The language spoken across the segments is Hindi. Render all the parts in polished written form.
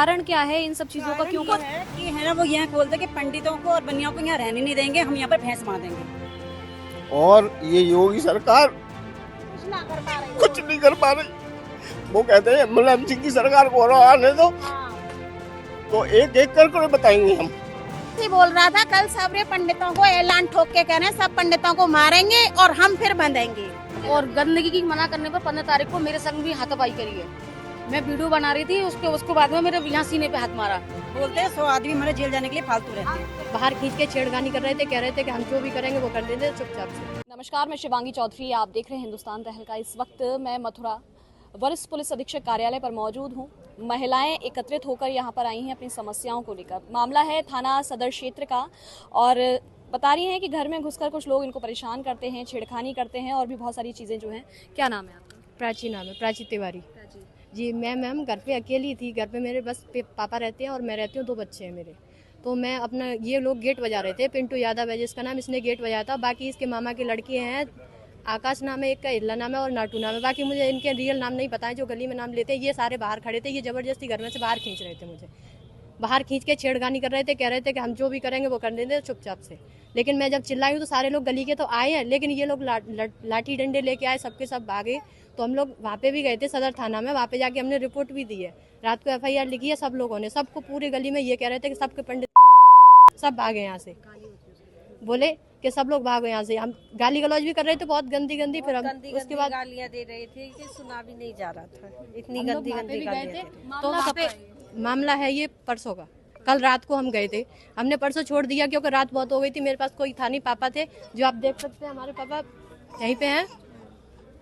कारण क्या है इन सब चीजों का? क्यों है कि है ना, वो यहाँ बोलते कि पंडितों को और बनियों को यहाँ रहने नहीं देंगे, हम यहाँ पर भैंस मार देंगे। और ये योगी सरकार कुछ नहीं कर पा रही। वो कहते हैं मुलायम सिंह की सरकार को आने दो, तो एक एक कर बताएंगे हम। बोल रहा था कल सबरे पंडितों को ऐलान ठोक के कह रहे हैं सब पंडितों को मारेंगे और हम फिर बंधेंगे। और गंदगी की मना करने पर 15 तारीख को मेरे संग भी हाथापाई करी है। मैं वीडियो बना रही थी, उसके बाद में मेरे यहाँ सीने पे हाथ मारा। बोलते हैं 100 आदमी हमारे जेल जाने के लिए फालतू रहते हैं। बाहर खींच के छेड़खानी कर रहे थे, कह रहे थे कि हम जो भी करेंगे वो कर देंगे चुपचाप से। नमस्कार, मैं शिवांगी चौधरी, आप देख रहे हैं हिंदुस्तान तहलका। इस वक्त मैं मथुरा वरिष्ठ पुलिस अधीक्षक कार्यालय पर मौजूद हूँ। महिलाएं एकत्रित होकर यहाँ पर आई हैं अपनी समस्याओं को लेकर। मामला है थाना सदर क्षेत्र का और बता रही हैं कि घर में घुसकर कुछ लोग इनको परेशान करते हैं, छेड़खानी करते हैं और भी बहुत सारी चीज़ें जो हैं। क्या नाम है आपका? प्राची नाम है, प्राची तिवारी जी। मैम घर पे अकेली थी, घर पे मेरे बस पापा रहते हैं और मैं रहती हूँ, 2 बच्चे हैं मेरे। तो मैं अपना ये लोग गेट बजा रहे थे, पिंटू यादव है जिसका नाम, इसने गेट बजाया था। बाकी इसके मामा की लड़की हैं, आकाश नाम है, एक का इल्ला नाम है और नाटू नाम है। बाकी मुझे इनके रियल नाम नहीं पता है, जो गली में नाम लेते हैं। ये सारे बाहर खड़े थे, ये जबरदस्ती घर में से बाहर खींच रहे थे मुझे, बाहर खींच के छेड़खानी कर रहे थे, कह रहे थे कि हम जो भी करेंगे वो कर देंगे चुपचाप से। लेकिन मैं जब चिल्लाई हूँ तो सारे लोग गली के तो आए हैं, लेकिन ये लोग लाठी डंडे लेके आए, सबके सब भागे। तो हम लोग वहाँ पे भी गए थे सदर थाना में, वहाँ पे जाके हमने रिपोर्ट भी दी है। रात को FIR लिखी है सब लोगों ने, सबको पूरी गली में ये कह रहे थे कि सबके पंडित सब भागे यहाँ से, बोले कि सब लोग भागो यहाँ से। हम गाली गलौज भी कर रहे थे बहुत गंदी। फिर हम उसके बाद गालियाँ दे रहे थे कि सुना भी नहीं जा रहा था, इतनी हम लोग वहाँ पे भी गए थे। तो मामला वहाँ पे मामला है ये परसों का, कल रात को हम गए थे। हमने परसों छोड़ दिया क्योंकि रात बहुत हो गई थी। मेरे पास कोई था नहीं, पापा थे, जो आप देख सकते हैं हमारे पापा यहीं पे हैं।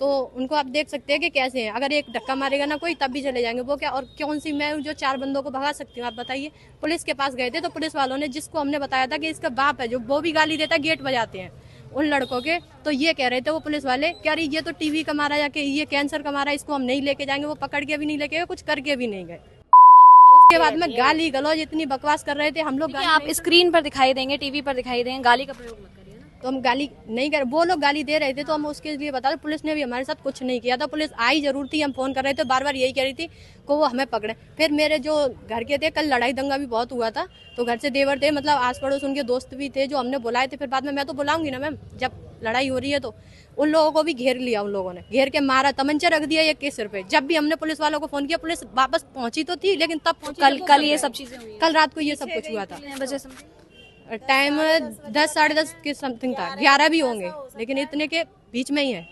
तो उनको आप देख सकते हैं कि कैसे हैं। अगर एक धक्का मारेगा ना कोई, तब भी चले जाएंगे। वो क्या, और कौन सी मैं जो 4 बंदों को भगा सकती हूँ, आप बताइए। पुलिस के पास गए थे तो पुलिस वालों ने, जिसको हमने बताया था कि इसका बाप है जो, वो भी गाली देता, गेट बजाते हैं उन लड़कों के। तो ये कह रहे थे वो पुलिस वाले, क्या रही ये तो टीवी कमा रहा है, जाके ये कैंसर कमा रहा है, इसको हम नहीं लेके जाएंगे। वो पकड़ के भी नहीं लेके गए, कुछ करके भी नहीं गए। उसके बाद में गाली गलौज इतनी बकवास कर रहे थे हम लोग। आप स्क्रीन पर दिखाई देंगे, टीवी पर दिखाई देंगे, गाली का प्रयोग मत करिए ना। तो हम गाली नहीं कर, वो लोग गाली दे रहे थे तो हम उसके लिए बता रहे। पुलिस ने भी हमारे साथ कुछ नहीं किया था, पुलिस आई जरूर थी, हम फोन कर रहे थे, बार बार यही कह रही थी को वो हमें पकड़े। फिर मेरे जो घर के थे, कल लड़ाई दंगा भी बहुत हुआ था, तो घर से देवर थे, मतलब आस पड़ोस उनके दोस्त भी थे जो हमने बुलाए थे। फिर बाद में मैं तो बुलाऊंगी ना मैम, जब लड़ाई हो रही है तो उन लोगों को भी घेर लिया, उन लोगों ने घेर के मारा, तमंचा रख दिया एक के सिर पे। जब भी हमने पुलिस वालों को फोन किया, पुलिस वापस पहुंची तो थी, लेकिन तब कल ये सब चीजें हुई कल रात को ये सब कुछ हुआ था। बजे समथिंग टाइम 10 साढ़े 10 के समथिंग था, 11 भी होंगे, लेकिन इतने के बीच में ही है।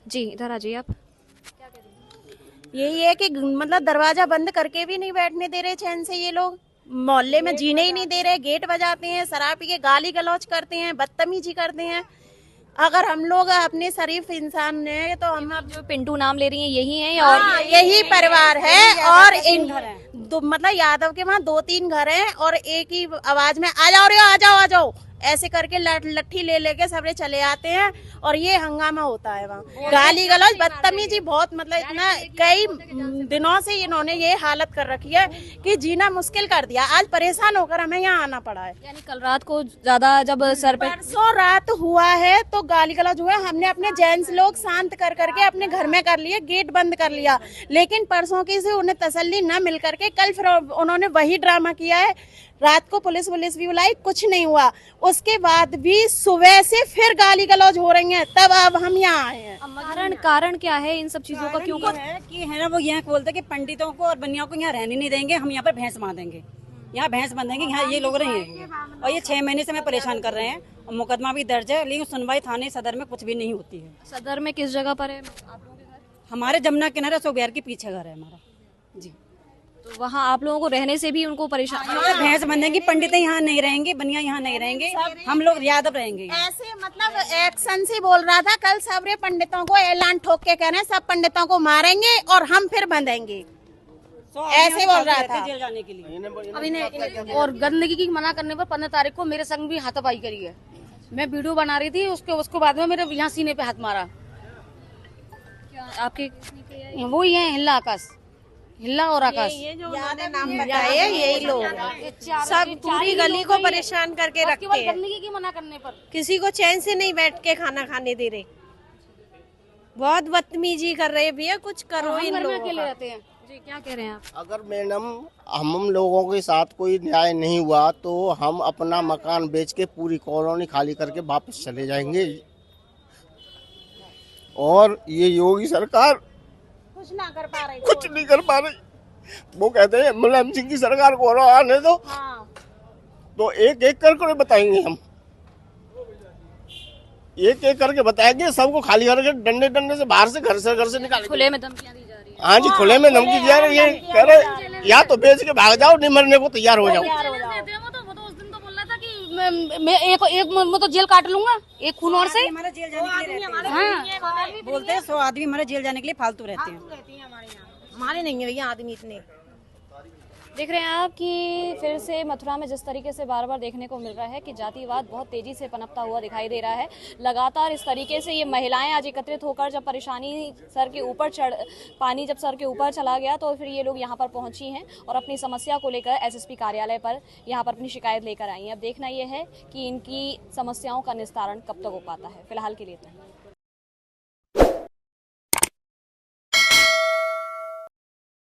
जी इधर आ जाइए आप। यही है कि मतलब दरवाजा बंद करके भी नहीं बैठने दे रहे चैन से। ये लोग मोहल्ले में जीने ही नहीं दे रहे, गेट बजाते हैं, शराब पी के गाली गलौज करते हैं, बदतमीजी करते हैं। अगर हम लोग अपने शरीफ इंसान हैं तो हम जो पिंटू नाम ले रही हैं यही हैं और और यही परिवार है। और इन मतलब यादव के वहाँ 2-3 घर हैं और एक ही आवाज में आ जाओ रे, आ जाओ आ जाओ, ऐसे करके लट्ठी ले लेके सबरे चले आते हैं और ये हंगामा होता है वहाँ। गाली गलौज बदतमीजी बहुत, मतलब इतना कई दिनों से इन्होंने ये हालत कर रखी है कि जीना मुश्किल कर दिया। आज परेशान होकर हमें यहाँ आना पड़ा है। यानी कल रात को ज्यादा जब सर पे परसों रात हुआ है तो गाली गलौज हुआ, हमने अपने जेंट्स लोग शांत कर करके अपने घर में कर लिए, गेट बंद कर लिया। लेकिन परसों की से उन्हें तसल्ली न मिल करके कल फिर उन्होंने वही ड्रामा किया है। रात को पुलिस भी बुलाई, कुछ नहीं हुआ। उसके बाद भी सुबह से फिर गाली गलौज हो रही है, तब अब हम यहाँ आए हैं। कारण क्या है इन सब चीजों का? क्यों है कि है ना, वो यहाँ बोलते कि पंडितों को और बनियों को यहाँ रहने नहीं देंगे, हम यहाँ पर भैंस बांधेंगे, यहाँ भैंस बांधेंगे, यहाँ ये लोग रहेंगे। और ये 6 महीने से हमें परेशान कर रहे हैं और मुकदमा भी दर्ज है, लेकिन सुनवाई थाने सदर में कुछ भी नहीं होती है। सदर में किस जगह पर है आप लोगों के घर? हमारे जमुना किनारे सोबियार के पीछे घर है हमारा जी। तो वहाँ आप लोगों को रहने से भी उनको परेशान भैंस बंधेंगे, पंडित यहाँ नहीं रहेंगे, बनिया यहाँ नहीं रहेंगे, हम लोग यादव रहेंगे। ऐसे मतलब एक्शन से बोल रहा था कल सबरे पंडितों को ऐलान ठोक के कह रहे हैं सब पंडितों को मारेंगे और हम फिर बंधेंगे, ऐसे बोल रहा था जेल जाने के लिए। अभी ने और गंदगी की मना करने पर 15 तारीख को मेरे संग भी हाथापाई करी है। मैं वीडियो बना रही थी, उसके बाद में मेरे यहाँ सीने पे हाथ मारा। आपके वो ही है हिल्ला आकाश, हिल्ला और आकाश। ये जो उन्होंने नाम बताए यही लोग सब पूरी गली को परेशान करके रखते हैं। गंदगी की मना करने पर किसी को चैन से नहीं बैठ के खाना खाने दे रहे, बहुत बदतमीजी कर रहे भैया, कुछ करो इन घर में लोगों अकेले का। रहते हैं। जी क्या कह रहे हैं आप? अगर मैडम हम लोगों के साथ कोई न्याय नहीं हुआ तो हम अपना मकान बेच के पूरी कॉलोनी खाली करके वापस चले जाएंगे। और ये योगी सरकार कुछ ना कर पा रही। कुछ नहीं कर पा रही। वो कहते हैं मुलायम सिंह की सरकार को आने दो, तो एक एक करके बताएंगे हम, एक एक करके बताएंगे, सबको खाली करके डंडे डंडे से बाहर से घर से निकालेंगे। खुले में धमकियां दी जा रही है। हाँ जी, खुले में धमकी दिया रही है, कह रहे या तो बेच के भाग जाओ, नहीं मरने को तैयार हो जाओ। वो तो उस दिन तो बोल रहा था कि मैं एक मैं तो जेल काट लूंगा एक खून और से। हमारे जेल जाने के लिए रहते हैं। बोलते हैं 100 आदमी हमारे जेल जाने के लिए फालतू रहते हैं। हमारे नहीं है भैया आदमी इतने। देख रहे हैं आप कि फिर से मथुरा में जिस तरीके से बार बार देखने को मिल रहा है कि जातिवाद बहुत तेजी से पनपता हुआ दिखाई दे रहा है। लगातार इस तरीके से ये महिलाएं आज एकत्रित होकर जब परेशानी सर के ऊपर पानी जब सर के ऊपर चला गया तो फिर ये लोग यहाँ पर पहुंची हैं और अपनी समस्या को लेकर एसएसपी कार्यालय पर यहाँ पर अपनी शिकायत लेकर आई हैं। अब देखना यह है कि इनकी समस्याओं का निस्तारण कब तक हो पाता है। फिलहाल के लिए तो